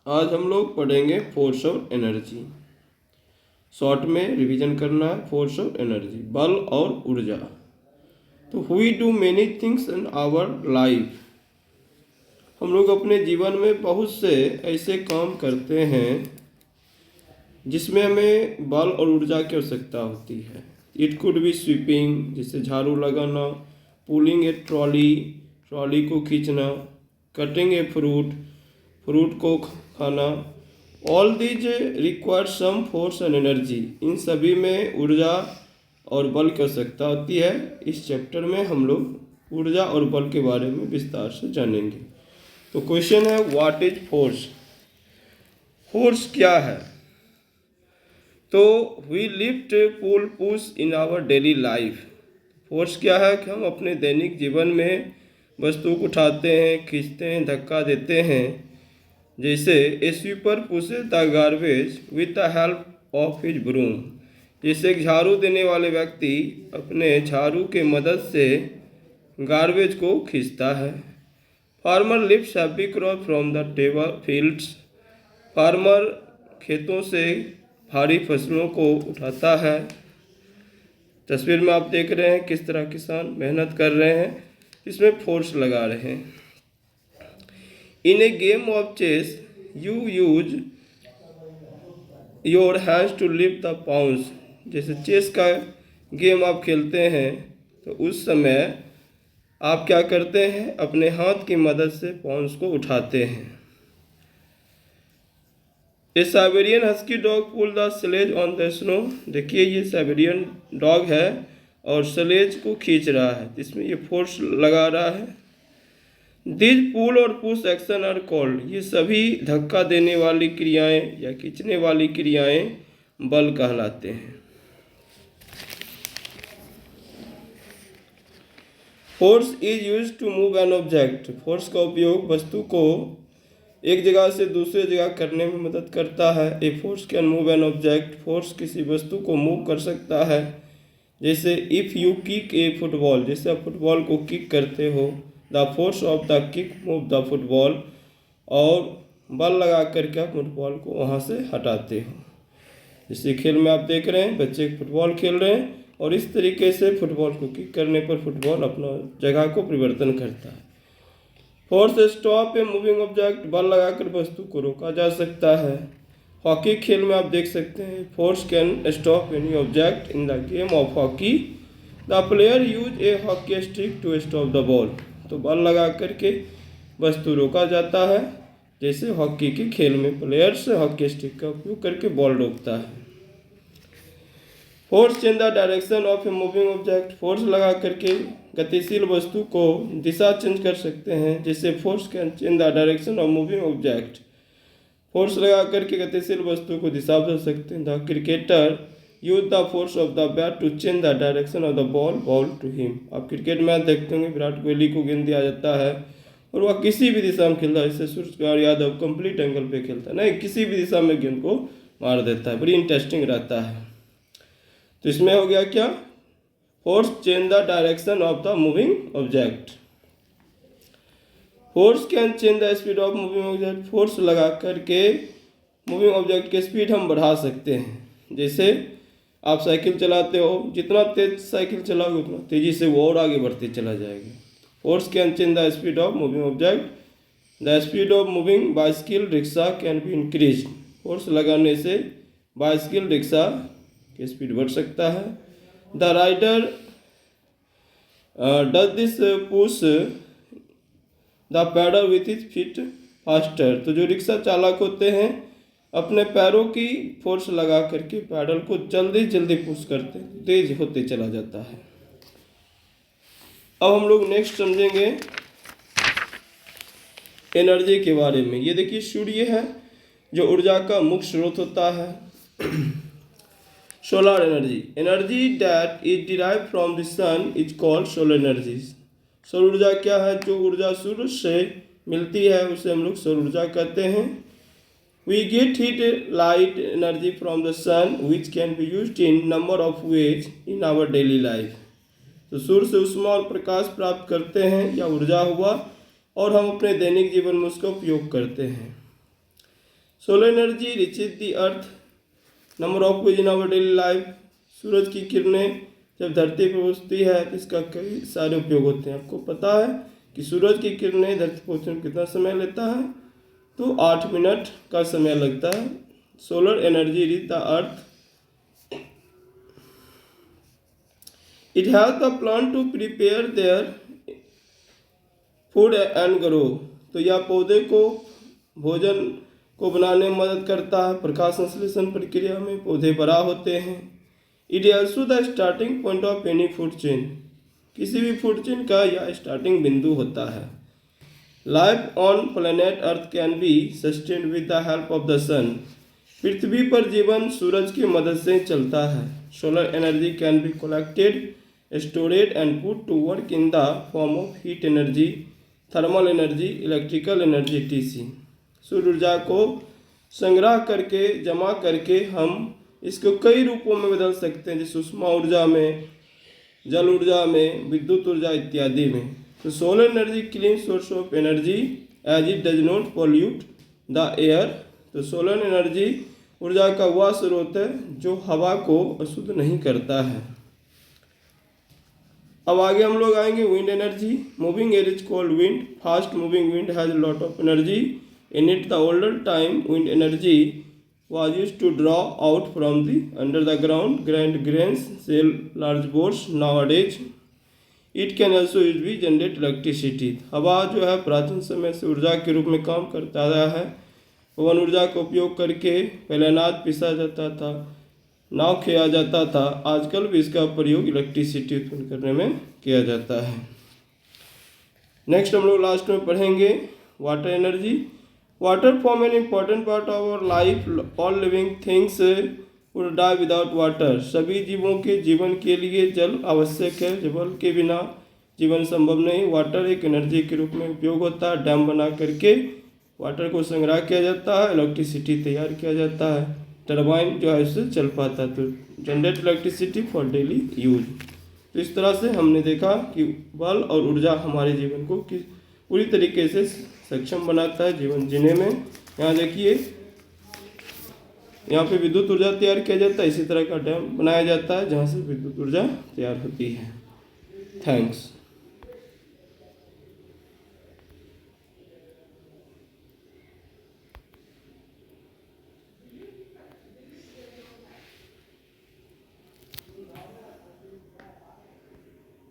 आज हम लोग पढ़ेंगे फोर्स ऑफ एनर्जी। शॉर्ट में रिवीजन करना है। फोर्स ऑफ एनर्जी, बल और ऊर्जा। तो we do many things in our life. हम लोग अपने जीवन में बहुत से ऐसे काम करते हैं जिसमें हमें बल और ऊर्जा की आवश्यकता होती है। इट कुड बी स्वीपिंग, जैसे झाड़ू लगाना, पुलिंग ए ट्रॉली, ट्रॉली को खींचना, कटिंग ए फ्रूट, फ्रूट को खाना। All these require some force and energy. इन सभी में ऊर्जा और बल की आवश्यकता होती है। इस चैप्टर में हम लोग ऊर्जा और बल के बारे में विस्तार से जानेंगे। तो क्वेश्चन है, व्हाट इज फोर्स? फोर्स क्या है? तो we lift, pull, push in our daily life. Force क्या है कि हम अपने दैनिक जीवन में वस्तु को उठाते हैं, खींचते हैं, धक्का देते हैं। जैसे a sweeper pushes the garbage with the help of his broom. जैसे एक झाड़ू देने वाले व्यक्ति अपने झाड़ू के मदद से गार्बेज को खींचता है। Farmer lifts happy crop from the table fields. Farmer खेतों से भारी फसलों को उठाता है। तस्वीर में आप देख रहे हैं किस तरह किसान मेहनत कर रहे हैं, इसमें फोर्स लगा रहे हैं। In a game of chess you use your hands to lift the pawns. जैसे चेस का गेम आप खेलते हैं तो उस समय आप क्या करते हैं, अपने हाथ की मदद से पाउंस को उठाते हैं। A Siberian husky dog pull the sledge on the snow. देखिए ये साइबेरियन डॉग है और स्लेज को खींच रहा है, इसमें ये फोर्स लगा रहा है। दिस पुल और पुश एक्शन आर कॉल्ड। ये सभी धक्का देने वाली क्रियाएं या खींचने वाली क्रियाएं बल कहलाते हैं। Force is used to move an object. Force का उपयोग वस्तु को एक जगह से दूसरे जगह करने में मदद करता है। A force can move an object. Force किसी वस्तु को मूव कर सकता है। जैसे if you kick A football, जैसे आप फुटबॉल को किक करते हो, the force of the kick move the football. और बल लगा करके आप फुटबॉल को वहाँ से हटाते हो। इसी खेल में आप देख रहे हैं बच्चे फुटबॉल खेल रहे हैं और इस तरीके से फुटबॉल को किक करने पर फुटबॉल अपना जगह को परिवर्तन करता है। Force stop a moving object. बल लगाकर वस्तु को रोका जा सकता है। हॉकी खेल में आप देख सकते हैं force can stop any object in the game of hockey. The player use a hockey stick to stop the ball. तो बल लगा करके वस्तु रोका जाता है। जैसे हॉकी के खेल में प्लेयर्स हॉकी स्टिक का उपयोग करके बॉल रोकता है। Force change the direction of a moving object. Force लगा करके गतिशील वस्तु को दिशा चेंज कर सकते हैं। जैसे force can change the direction of moving object. Force लगा करके गतिशील वस्तु को दिशा बदल सकते हैं। The cricketer use the force of the bat to change the direction of the ball to him. आप क्रिकेट मैच देखते होंगे, विराट कोहली को गेंद दिया जाता है और वह किसी भी दिशा में खेलता है। जैसे सूर्य कुमार यादव कंप्लीट एंगल पे खेलता है, नहीं किसी भी दिशा में गेंद को मार देता है। बड़ी इंटरेस्टिंग रहता है। तो इसमें हो गया क्या, force change the direction of the moving object. Force can change the speed of moving object. Force लगा करके मूविंग ऑब्जेक्ट की स्पीड हम बढ़ा सकते हैं। जैसे आप साइकिल चलाते हो, जितना तेज साइकिल चलाओगे उतना तेजी से वो और आगे बढ़ते चला जाएगा। Force can change the speed of moving object. The speed of moving bicycle rickshaw can be increase. Force लगाने से बाइसिकल रिक्शा की स्पीड बढ़ सकता है। The rider does this push the pedal with his feet faster. तो जो rickshaw चालक होते हैं अपने पैरों की फोर्स लगा करके पैडल को जल्दी जल्दी पुश करते हैं, तेज होते चला जाता है। अब हम लोग नेक्स्ट समझेंगे एनर्जी के बारे में। ये देखिए सूर्य है जो ऊर्जा का मुख्य स्रोत होता है। Solar energy, energy that is derive from the sun is called solar energy. सौर ऊर्जा क्या है? जो ऊर्जा सूर्य से मिलती है उसे हम लोग सौर ऊर्जा कहते हैं। We get heat light energy from the sun which can be used in number of ways in our daily life. तो सूर्य से ऊष्मा और प्रकाश प्राप्त करते हैं या ऊर्जा हुआ और हम अपने दैनिक जीवन में उसका उपयोग करते हैं। Solar energy reaches the earth, number of use in our daily life. सूरज की किरणें जब धरती पर पहुँचती है तो इसका कई सारे उपयोग होते हैं। आपको पता है कि सूरज की किरणें धरती पहुँचने में कितना समय लेता है, तो 8 मिनट का समय लगता है। Solar energy reach the earth, it has the plant to prepare their food and grow, तो यह पौधे को भोजन को बनाने में मदद करता है। प्रकाश संश्लेषण प्रक्रिया में पौधे बड़ा होते हैं। It is also the starting point of any food chain, किसी भी फूड चेन का यह स्टार्टिंग बिंदु होता है। Life on planet earth can be sustained with the help of the sun, पृथ्वी पर जीवन सूरज की मदद से चलता है। Solar energy can be collected, stored and put to work in the form of heat energy, thermal energy, electrical energy etc. सूर्य ऊर्जा को संग्रह करके जमा करके हम इसको कई रूपों में बदल सकते हैं, जैसे उष्मा ऊर्जा में, जल ऊर्जा में, विद्युत ऊर्जा इत्यादि में। तो solar energy clean source of energy as it does not pollute the air, तो सोलर एनर्जी ऊर्जा का वह स्रोत है जो हवा को अशुद्ध नहीं करता है। अब आगे हम लोग आएंगे wind energy. Moving air is called wind, fast moving wind has lot of energy in it. The older time wind energy was used to draw out from the under the ground grand grains cell large boats. Nowadays it can also use to generate electricity. हवा जो है प्राचीन समय से ऊर्जा के रूप में काम करता रहा है। पवन ऊर्जा का उपयोग करके पहले अनाज पिसा जाता था, नाव खेया जाता था, आजकल भी इसका प्रयोग इलेक्ट्रिसिटी उत्पन्न करने में किया जाता है। नेक्स्ट हम लोग लास्ट में पढ़ेंगे water energy. Water form an important part of our life, all living things would die without water. सभी जीवों के जीवन के लिए जल आवश्यक है, जल के बिना जीवन संभव नहीं। वाटर एक एनर्जी के रूप में उपयोग होता है। डैम बना करके वाटर को संग्रह किया जाता है, इलेक्ट्रिसिटी तैयार किया जाता है, टरबाइन जो है उससे चल पाता है, तो generate electricity for daily use. तो इस तरह से हमने देखा कि बल और ऊर्जा हमारे जीवन को किस पूरी तरीके से सक्षम बनाता है जीवन जीने में। यहाँ देखिए, यहाँ पे विद्युत ऊर्जा तैयार किया जाता है, इसी तरह का डैम बनाया जाता है जहाँ से विद्युत ऊर्जा तैयार होती है। थैंक्स।